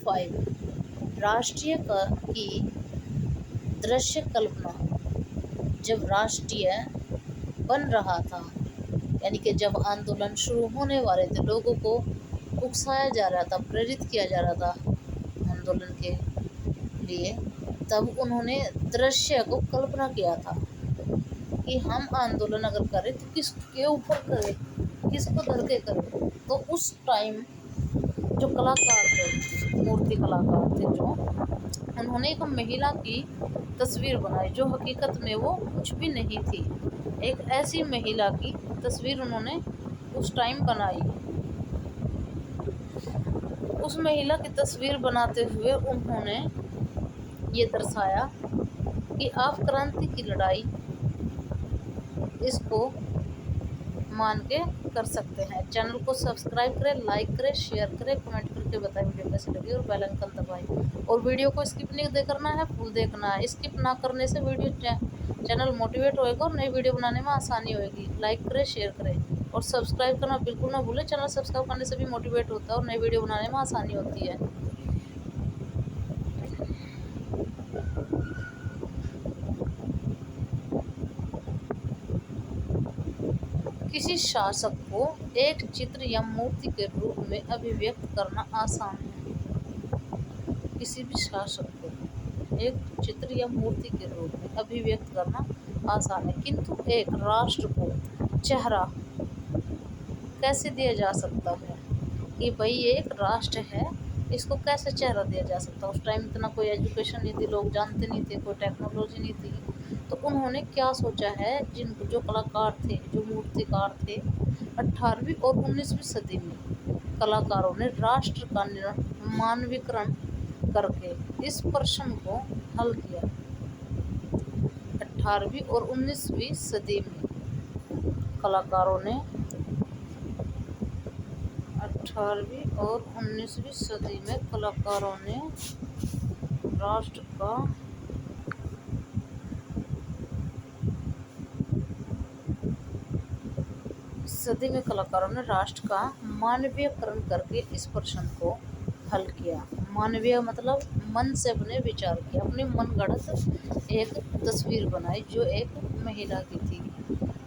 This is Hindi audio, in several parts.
5 राष्ट्रीय की दृश्य कल्पना। जब राष्ट्रीय बन रहा था, यानी कि जब आंदोलन शुरू होने वाले थे, लोगों को उकसाया जा रहा था, प्रेरित किया जा रहा था आंदोलन के लिए, तब उन्होंने दृश्य को कल्पना किया था कि हम आंदोलन अगर करें तो किसके ऊपर करें, किसको धर के करें। तो उस टाइम जो कलाकार थे, मूर्ति कलाकार थे जो, उन्होंने एक महिला की तस्वीर बनाई जो हकीकत में वो कुछ भी नहीं थी। एक ऐसी महिला की तस्वीर उन्होंने उस टाइम बनाई। उस महिला की तस्वीर बनाते हुए उन्होंने ये दर्शाया कि आप क्रांति की लड़ाई इसको मान के कर सकते हैं। चैनल को सब्सक्राइब करें, लाइक करें, शेयर करें, कमेंट करके बताएं वीडियो कैसी लगी और बेल आइकन दबाएं। और वीडियो को स्किप नहीं करना है, फुल देखना है। स्किप ना करने से वीडियो चैनल मोटिवेट होएगा और नई वीडियो बनाने में आसानी होएगी। लाइक करें, शेयर करें और सब्सक्राइब करना बिल्कुल ना भूलें। चैनल सब्सक्राइब करने से भी मोटिवेट होता है और नई वीडियो बनाने में आसानी होती है। किसी शासक को एक चित्र या मूर्ति के रूप में अभिव्यक्त करना आसान है। किसी भी शासक को एक चित्र या मूर्ति के रूप में अभिव्यक्त करना आसान है, किंतु एक राष्ट्र को चेहरा कैसे दिया जा सकता है कि भाई ये एक राष्ट्र है, इसको कैसे चेहरा दिया जा सकता है। उस टाइम इतना कोई एजुकेशन नहीं थी, लोग जानते नहीं थे, कोई टेक्नोलॉजी नहीं थी। तो उन्होंने क्या सोचा है, जो कलाकार थे, जो मूर्तिकार थे, 18वीं और 19वीं सदी में कलाकारों ने राष्ट्र का मानवीकरण करके इस प्रश्न को हल किया। 18वीं और 19वीं सदी में कलाकारों ने 18वीं और 19वीं सदी में कलाकारों ने राष्ट्र का मानवीयकरण करके इस प्रश्न को हल किया। मानवीय मतलब मन से अपने विचार किया, अपनी मनगढ़ंत एक तस्वीर बनाई जो एक महिला की थी।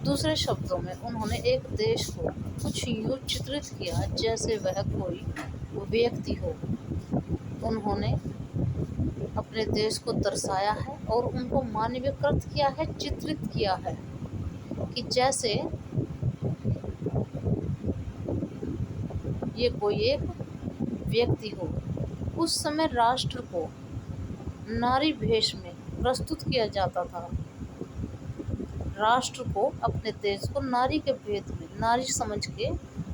दूसरे शब्दों में उन्होंने एक देश को कुछ यूँ चित्रित किया जैसे वह कोई व्यक्ति हो। उन्होंने अपने देश को दर्शाया है और उनको मानवीयकृत किया है, चित्रित किया है कि जैसे ये कोई एक व्यक्ति हो। उस समय राष्ट्र को नारी भेष में प्रस्तुत किया जाता था। राष्ट्र को, अपने देश को नारी के भेद में, नारी समझ के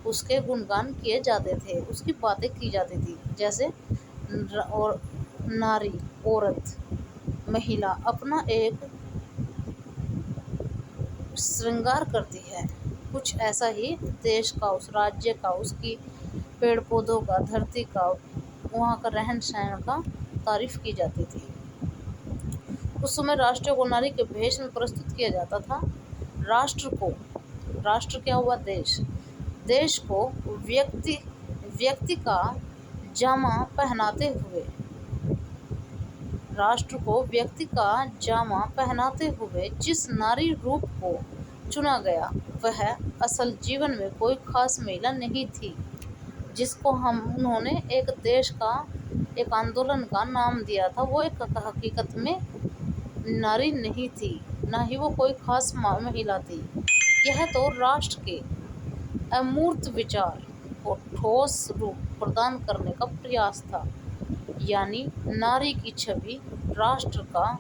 उसके गुणगान किए जाते थे, उसकी बातें की जाती थी। जैसे और नारी, औरत, महिला अपना एक श्रृंगार करती है, कुछ ऐसा ही देश का, उस राज्य का, उसकी पेड़ पौधों का, धरती का, वहाँ का रहन सहन का तारीफ की जाती थी। उस समय राष्ट्र को नारी के भेष में प्रस्तुत किया जाता था। राष्ट्र क्या हुआ, देश को व्यक्ति का जामा पहनाते हुए, राष्ट्र को व्यक्ति का जामा पहनाते हुए जिस नारी रूप को चुना गया, वह असल जीवन में कोई खास महिला नहीं थी, जिसको उन्होंने एक देश का, एक आंदोलन का नाम दिया था। वो एक हकीकत में नारी नहीं थी, ना ही वो कोई खास महिला थी। यह तो राष्ट्र के अमूर्त विचार को ठोस रूप प्रदान करने का प्रयास था, यानी नारी की छवि राष्ट्र का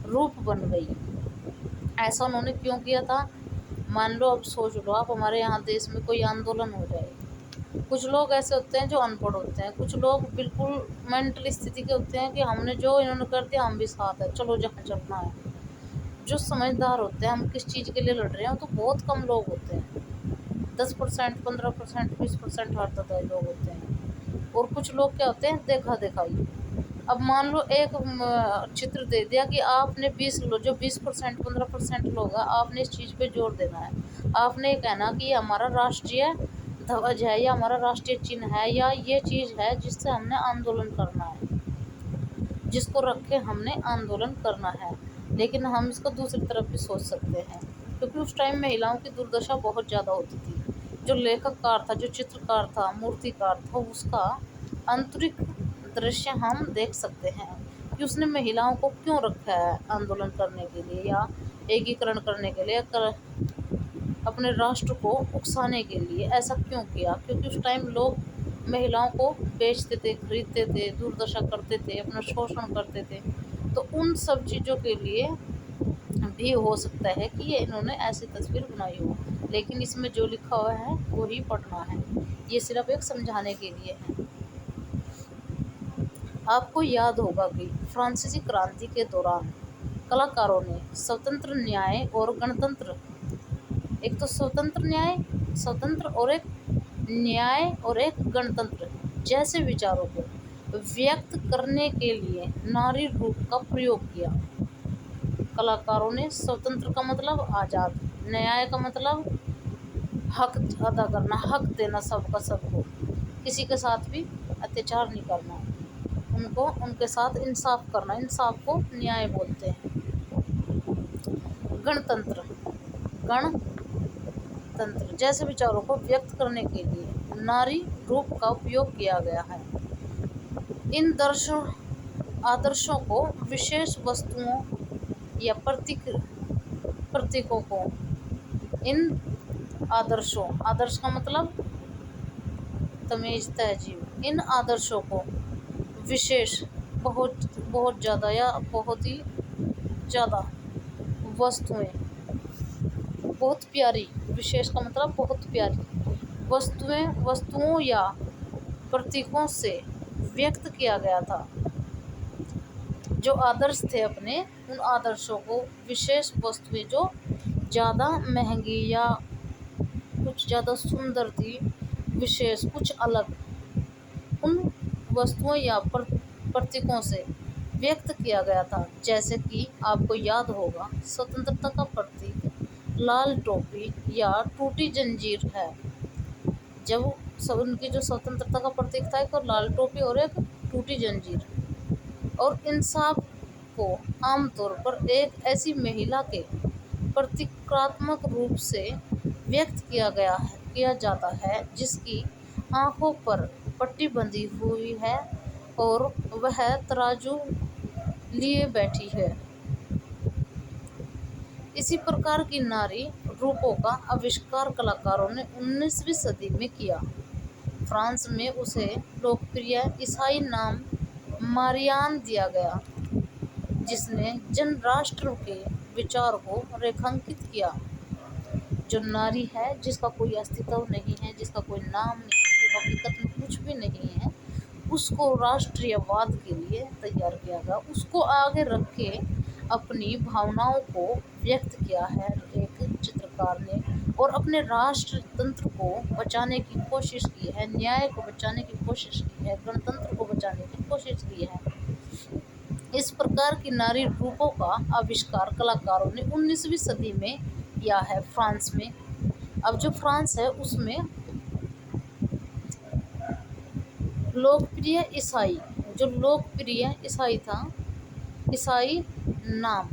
रूप बन गई। ऐसा उन्होंने क्यों किया था? मान लो, अब सोच लो आप, हमारे यहाँ देश में कोई आंदोलन हो जाए, कुछ लोग ऐसे होते हैं जो अनपढ़ होते हैं, कुछ लोग बिल्कुल मेंटल स्थिति के होते हैं कि हमने जो इन्होंने कर दिया हम भी साथ है, चलो जहाँ चलना है। जो समझदार होते हैं, हम किस चीज़ के लिए लड़ रहे हैं, तो बहुत कम लोग होते हैं, 10%, 15%, 20% हर तरह लोग होते हैं। और कुछ लोग क्या होते हैं, देखा दिखाई। अब मान लो एक चित्र दे दिया कि आपने 20%, 15% लोग हैं, आपने इस चीज़ पे जोर देना है। आपने कहना कि हमारा राष्ट्रीय ध्वज है या हमारा राष्ट्रीय चिन्ह है या ये चीज़ है जिससे हमने आंदोलन करना है, जिसको रख के हमने आंदोलन करना है। लेकिन हम इसको दूसरी तरफ भी सोच सकते हैं, क्योंकि उस टाइम महिलाओं की दुर्दशा बहुत ज़्यादा होती थी। जो लेखककार था, जो चित्रकार था, मूर्तिकार था, उसका आंतरिक दृश्य हम देख सकते हैं कि उसने महिलाओं को क्यों रखा है आंदोलन करने के लिए या एकीकरण करने के लिए, अपने राष्ट्र को उकसाने के लिए ऐसा क्यों किया। क्योंकि उस टाइम लोग महिलाओं को बेचते थे, खरीदते थे, दुर्दशा करते थे, अपना शोषण करते थे। तो उन सब चीज़ों के लिए भी हो सकता है कि ये इन्होंने ऐसी तस्वीर बनाई हो, लेकिन इसमें जो लिखा हुआ है वो ही पढ़ना है। ये सिर्फ एक समझाने के लिए है। आपको याद होगा कि फ्रांसीसी क्रांति के दौरान कलाकारों ने स्वतंत्र न्याय और गणतंत्र, एक तो स्वतंत्र और एक न्याय और एक गणतंत्र जैसे विचारों को व्यक्त करने के लिए नारी रूप का प्रयोग किया। कलाकारों ने स्वतंत्र का मतलब आज़ाद, न्याय का मतलब हक अदा करना, हक देना सबका सबको, किसी के साथ भी अत्याचार नहीं करना, उनको उनके साथ इंसाफ करना, इंसाफ को न्याय बोलते हैं। गणतंत्र जैसे विचारों को व्यक्त करने के लिए नारी रूप का उपयोग किया गया है। इन आदर्शों को विशेष वस्तुओं या प्रतीकों को, इन आदर्श का मतलब तमीज, तहजीब, इन आदर्शों को विशेष, बहुत ज़्यादा या बहुत ही ज़्यादा वस्तुएं, बहुत प्यारी, विशेष का मतलब बहुत प्यारी वस्तुओं या प्रतीकों से व्यक्त किया गया था। जो आदर्श थे अपने, उन आदर्शों को विशेष वस्तुएं जो ज़्यादा महंगी या कुछ ज़्यादा सुंदर थी, विशेष कुछ अलग, उन वस्तुओं या प्रतीकों से व्यक्त किया गया था। जैसे कि आपको याद होगा स्वतंत्रता का प्रतीक लाल टोपी या टूटी जंजीर है। जब उनकी जो स्वतंत्रता का प्रतीक था, एक लाल टोपी और एक टूटी जंजीर, और इंसाफ को आमतौर पर एक ऐसी महिला के प्रतीकात्मक रूप से व्यक्त किया जाता है जिसकी आंखों पर पट्टी बंधी हुई है और वह तराजू लिए बैठी है। इसी प्रकार की नारी रूपों का आविष्कार कलाकारों ने 19वीं सदी में किया। फ्रांस में उसे लोकप्रिय ईसाई नाम मारियान दिया गया, जिसने जन राष्ट्र के विचार को रेखांकित किया। जो नारी है, जिसका कोई अस्तित्व नहीं है, जिसका कोई नाम नहीं है, जो हकीकत में कुछ भी नहीं है, उसको राष्ट्रीयवाद के लिए तैयार किया गया। उसको आगे रख के अपनी भावनाओं को व्यक्त किया है एक चित्रकार ने, और अपने राष्ट्र तंत्र को बचाने की कोशिश की है, न्याय को बचाने की कोशिश की है, गणतंत्र को बचाने की कोशिश की है। इस प्रकार की नारी रूपों का आविष्कार कलाकारों ने 19वीं सदी में किया है फ्रांस में। अब जो फ्रांस है उसमें लोकप्रिय ईसाई था, ईसाई नाम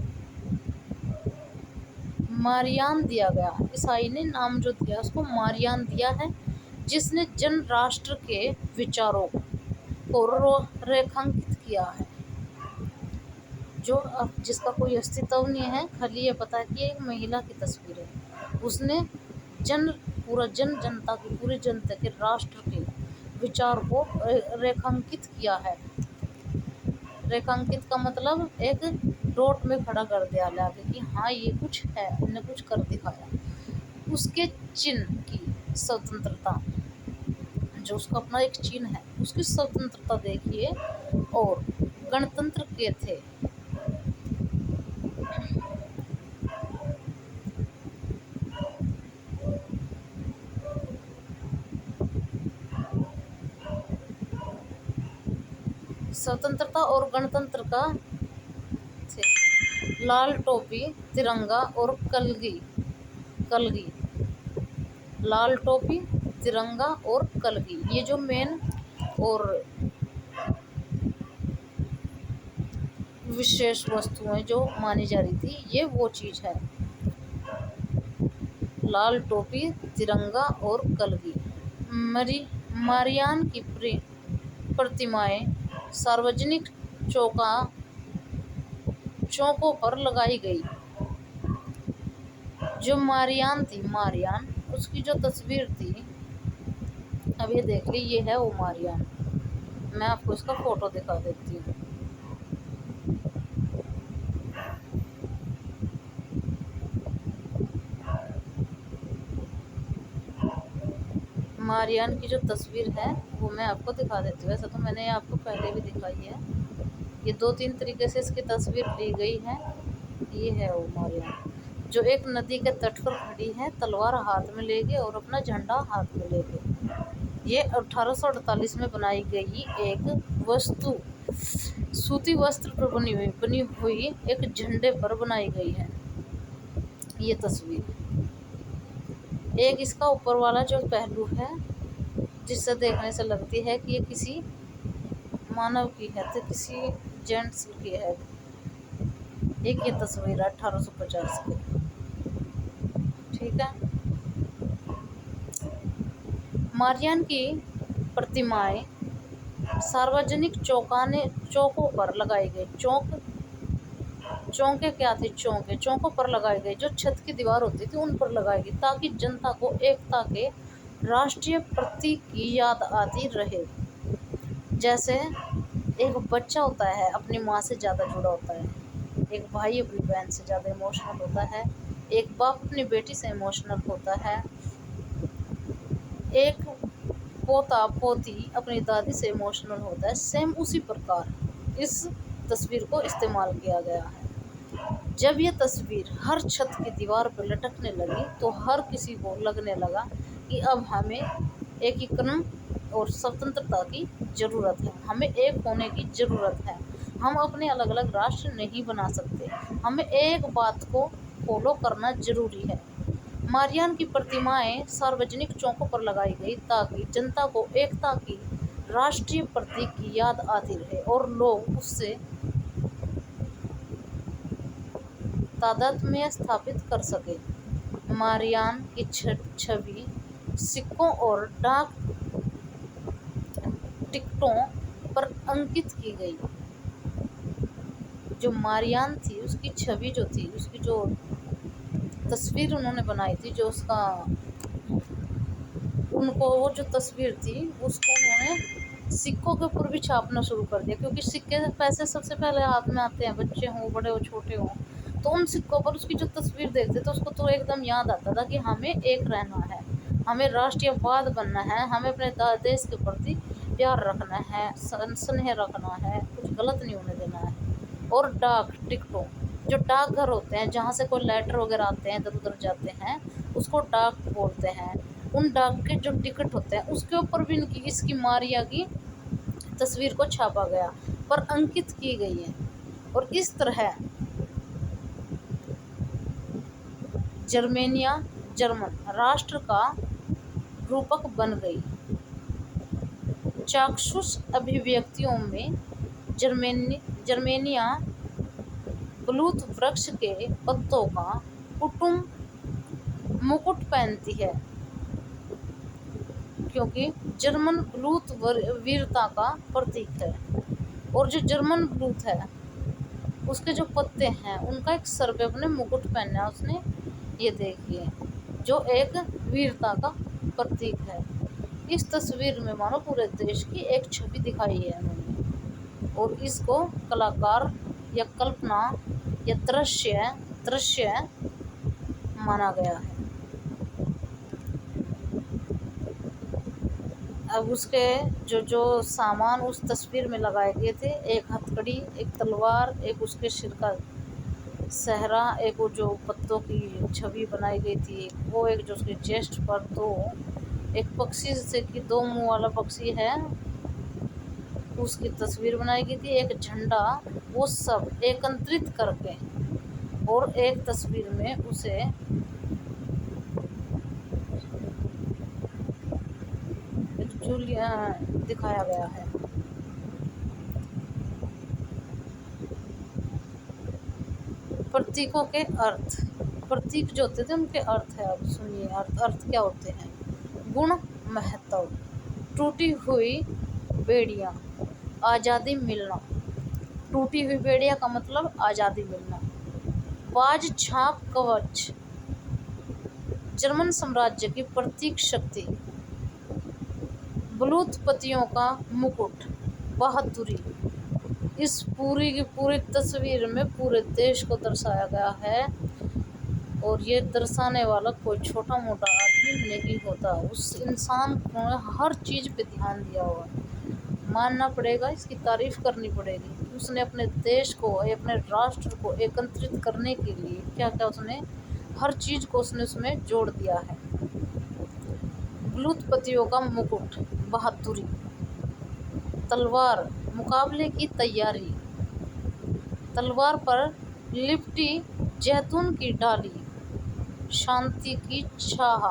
मारियान दिया गया। ईसाई ने नाम जो दिया उसको मारियान दिया है, जिसने जन राष्ट्र के विचारों को रेखांकित किया है। जिसका कोई अस्तित्व नहीं है, खाली ये पता है कि एक महिला की तस्वीर है। उसने पूरी जनता के राष्ट्र के विचार को रेखांकित किया है। रेखांकित का मतलब एक डॉट में खड़ा कर दिया लाके कि हाँ ये कुछ है, हमने कुछ कर दिखाया। उसके चिन्ह की स्वतंत्रता, जो उसका अपना एक चिन्ह है, उसकी स्वतंत्रता देखिए, और गणतंत्र के थे। स्वतंत्रता और गणतंत्र का थे लाल टोपी, तिरंगा और कलगी। लाल टोपी, तिरंगा और कलगी, ये जो मेन और विशेष वस्तुएं जो मानी जा रही थी, ये वो चीज है। लाल टोपी, तिरंगा और कलगी। मारियान की प्रतिमाएं सार्वजनिक चौकों पर लगाई गई। जो मारियान उसकी जो तस्वीर थी, अब ये देख ली, ये है वो मारियान। मैं आपको इसका फोटो दिखा देती हूँ। मारियान की जो तस्वीर है वो मैं आपको दिखा देती हूँ। वैसे तो मैंने आपको पहले भी दिखाई है। ये 2-3 तरीके से इसकी तस्वीर ली गई है। ये है वो मारियान, जो एक नदी के तट पर खड़ी है, तलवार हाथ में लेके और अपना झंडा हाथ में लेके। ये 1848 में बनाई गई एक वस्तु, सूती वस्त्र पर बनी हुई एक झंडे पर बनाई गई है ये तस्वीर। एक इसका ऊपर वाला जो पहलू है, जिससे देखने से लगती है कि ये किसी मानव की है, तो किसी जेंट्स की है। एक ये तस्वीर है 1850 की, ठीक है। मारियान की प्रतिमाएं सार्वजनिक चौकों पर लगाई गई। चौके क्या थे? चौकों पर लगाई गई, जो छत की दीवार होती थी उन पर लगाई गई, ताकि जनता को एकता के राष्ट्रीय प्रतीक की याद आती रहे। जैसे एक बच्चा होता है अपनी माँ से ज़्यादा जुड़ा होता है, एक भाई अपनी बहन से ज़्यादा इमोशनल होता है, एक बाप अपनी बेटी से इमोशनल होता है, एक पोता पोती अपनी दादी से इमोशनल होता है। सेम उसी प्रकार इस तस्वीर को इस्तेमाल किया गया है। जब ये तस्वीर हर छत की दीवार पर लटकने लगी तो हर किसी को लगने लगा कि अब हमें एकीकरण और स्वतंत्रता की ज़रूरत है, हमें एक होने की ज़रूरत है। हम अपने अलग अलग राष्ट्र नहीं बना सकते, हमें एक बात को फॉलो करना ज़रूरी है। मारियान की प्रतिमाएं सार्वजनिक चौकों पर लगाई गई, ताकि जनता को एकता की राष्ट्रीय प्रतीक की याद आती रहे और लोग उससे तादात्म्य स्थापित कर सके। मारियान की छवि सिक्कों और डाक टिकटों पर अंकित की गई। जो मारियान थी उसकी छवि जो थी, उसकी जो तस्वीर उन्होंने बनाई थी, जो उसका उनको वो जो तस्वीर थी उसको उन्होंने सिक्कों के ऊपर भी छापना शुरू कर दिया, क्योंकि सिक्के पैसे सबसे पहले हाथ में आते हैं, बच्चे हों बड़े हो छोटे हों, तो उन सिक्कों पर उसकी जो तस्वीर देखते तो उसको तो एकदम याद आता था कि हमें एक रहना है, हमें राष्ट्रीयवाद बनना है, हमें अपने देश के प्रति प्यार रखना है, स्नेह रखना है, कुछ गलत नहीं होने देना है। और डाक टिकटों, जो डाकघर होते हैं जहाँ से कोई लेटर वगैरह आते हैं, इधर उधर जाते हैं, उसको डाक बोलते हैं। उन डाक के जो टिकट होते हैं उसके ऊपर भी इसकी मारिया की तस्वीर को छापा गया, पर अंकित की गई है। और इस तरह जर्मन राष्ट्र का रूपक बन गई। चाक्षुष अभिव्यक्तियों में जर्मेनिया ब्लूत वृक्ष के पत्तों का मुकुट पहनती है, क्योंकि जर्मन ब्लूत वीरता का प्रतीक है। और जो जर्मन ब्लूत है उसके जो पत्ते हैं उनका एक सर पे अपने मुकुट पहना है उसने, ये देखिए, जो एक वीरता का प्रतीक है। इस तस्वीर में मानो पूरे देश की एक छवि दिखाई है उन्होंने, और इसको कलाकार या कल्पना या दृश्य माना गया है। अब उसके जो सामान उस तस्वीर में लगाए गए थे, एक हथकड़ी, एक तलवार, एक उसके सिर का सहरा, एक वो जो पत्तों की छवि बनाई गई थी वो, एक जो उसके चेस्ट पर दो, एक पक्षी से कि 2 मुंह वाला पक्षी है उसकी तस्वीर बनाई गई थी, एक झंडा, वो सब एकत्रित करके और एक तस्वीर में उसे जूलिया दिखाया गया है। प्रतीकों के अर्थ। प्रतीक जो होते थे उनके अर्थ है, अब सुनिए अर्थ क्या होते हैं। गुण महत्व, टूटी हुई बेड़ियाँ, आज़ादी मिलना। टूटी हुई बेड़िया का मतलब आज़ादी मिलना। बाज छाप कवच, जर्मन साम्राज्य की प्रतीक शक्ति। बलूतपतियों का मुकुट, बहादुरी। इस पूरी की पूरी तस्वीर में पूरे देश को दर्शाया गया है, और ये दर्शाने वाला कोई छोटा मोटा आदमी नहीं होता। उस इंसान को हर चीज़ पे ध्यान दिया हुआ, मानना पड़ेगा, इसकी तारीफ करनी पड़ेगी। उसने अपने देश को, अपने राष्ट्र को एकत्रित करने के लिए क्या क्या उसने हर चीज़ को उसने उसमें जोड़ दिया है। बलूतपतियों का मुकुट, बहादुरी। तलवार, मुकाबले की तैयारी। तलवार पर लिपटी जैतून की डाली, शांति की चाह।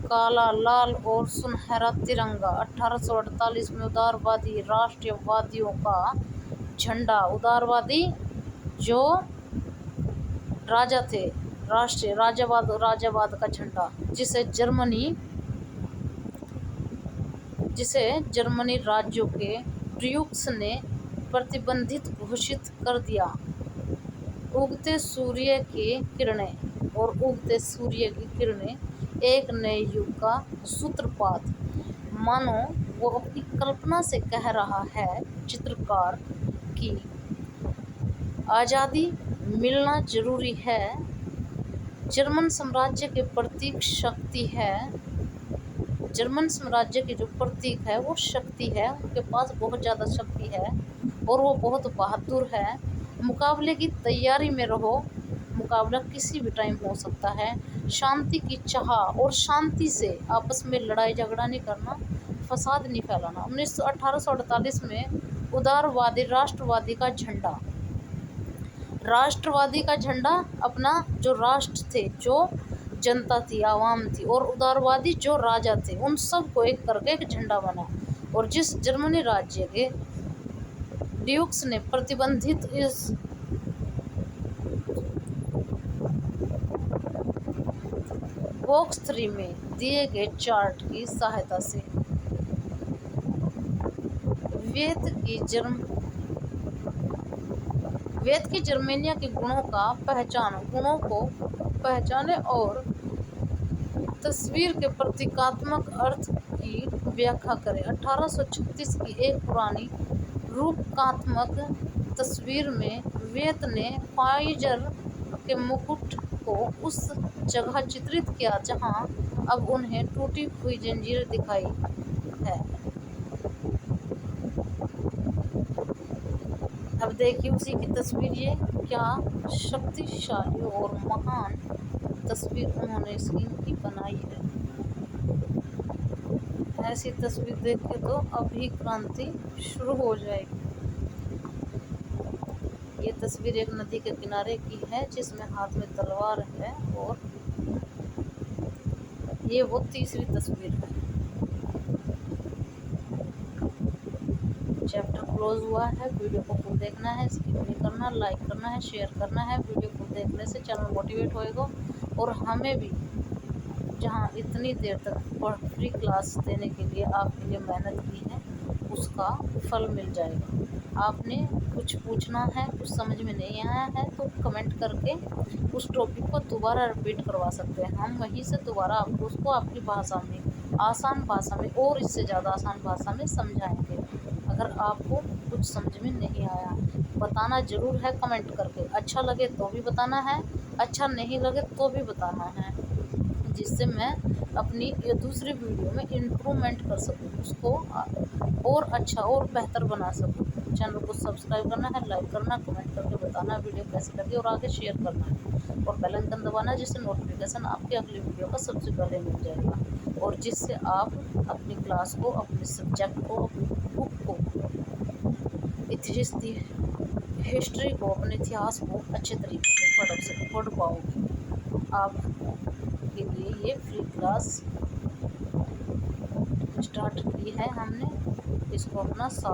काला, लाल और सुनहरा तिरंगा, 1848 में उदारवादी राष्ट्रवादियों का झंडा। उदारवादी जो राजा थे, राष्ट्रीय राजावाद का झंडा, जिसे जर्मनी राज्यों के ड्यूक्स ने प्रतिबंधित घोषित कर दिया। उगते सूर्य की किरणें, और उगते सूर्य की किरणें एक नए युग का सूत्रपात। मानो वो अपनी कल्पना से कह रहा है चित्रकार की आज़ादी मिलना जरूरी है। जर्मन साम्राज्य के प्रतीक शक्ति है। जर्मन साम्राज्य की जो प्रतीक है वो शक्ति है, उनके पास बहुत ज़्यादा शक्ति है और वो बहुत बहादुर है। मुकाबले की तैयारी में रहो, मुकाबला किसी भी टाइम हो सकता है। शांति की चाह, और शांति से आपस में लड़ाई झगड़ा नहीं करना, फसाद नहीं फैलाना। 1848 में उदारवादी राष्ट्रवादी का झंडा। राष्ट्रवादी का झंडा अपना जो राष्ट्र थे, जो जनता थी, आवाम थी, और उदारवादी जो राजा थे, उन सब को एक करके एक झंडा बना। और जिस जर्मनी राज्य के ड्यूक्स ने प्रतिबंधित इस बॉक्स 3 में दिए गए चार्ट की सहायता से वेद की जर्मेनिया के गुणों को पहचाने और तस्वीर के प्रतीकात्मक अर्थ की व्याख्या करें। 1836 की एक पुरानी रूपकात्मक तस्वीर में वेद ने काइजर के मुकुट को उस जगह चित्रित किया जहां अब उन्हें टूटी हुई जंजीर दिखाई है। अब देखिए उसी की तस्वीर, ये क्या शक्तिशाली और महान तस्वीर उन्होंने इनकी बनाई है। ऐसी तस्वीर देख के तो अभी क्रांति शुरू हो जाएगी। ये तस्वीर एक नदी के किनारे की है जिसमें हाथ में तलवार है, और ये वो तीसरी तस्वीर है। चैप्टर क्लोज हुआ है। वीडियो को फुल देखना है, स्किप नहीं करना, लाइक करना है, शेयर करना है। वीडियो को देखने से चैनल मोटिवेट होएगा और हमें भी, जहां इतनी देर तक फ्री क्लास देने के लिए आपके लिए मेहनत की है, उसका फल मिल जाएगा। आपने कुछ पूछना है, कुछ समझ में नहीं आया है तो कमेंट करके उस टॉपिक को दोबारा रिपीट करवा सकते हैं। हम वहीं से दोबारा आपको उसको आपकी भाषा में, आसान भाषा में और इससे ज़्यादा आसान भाषा में समझाएंगे। अगर आपको कुछ समझ में नहीं आया, बताना ज़रूर है कमेंट करके। अच्छा लगे तो भी बताना है, अच्छा नहीं लगे तो भी बताना है, जिससे मैं अपनी दूसरी वीडियो में इम्प्रूवमेंट कर सकूँ, उसको और अच्छा और बेहतर बना सकूँ। चैनल को सब्सक्राइब करना है, लाइक करना, कमेंट करके बताना वीडियो कैसी लगी और आगे शेयर करना है, और बेल आइकन दबाना जिससे नोटिफिकेशन आपकी अगली वीडियो का सबसे पहले मिल जाएगा, और जिससे आप अपनी क्लास को, अपने सब्जेक्ट को, अपनी बुक को, हिस्ट्री को, अपने इतिहास को अच्छे तरीके से पढ़ पाओगे। आप के लिए ये फ्री क्लास स्टार्ट की है हमने, इसको अपना साथ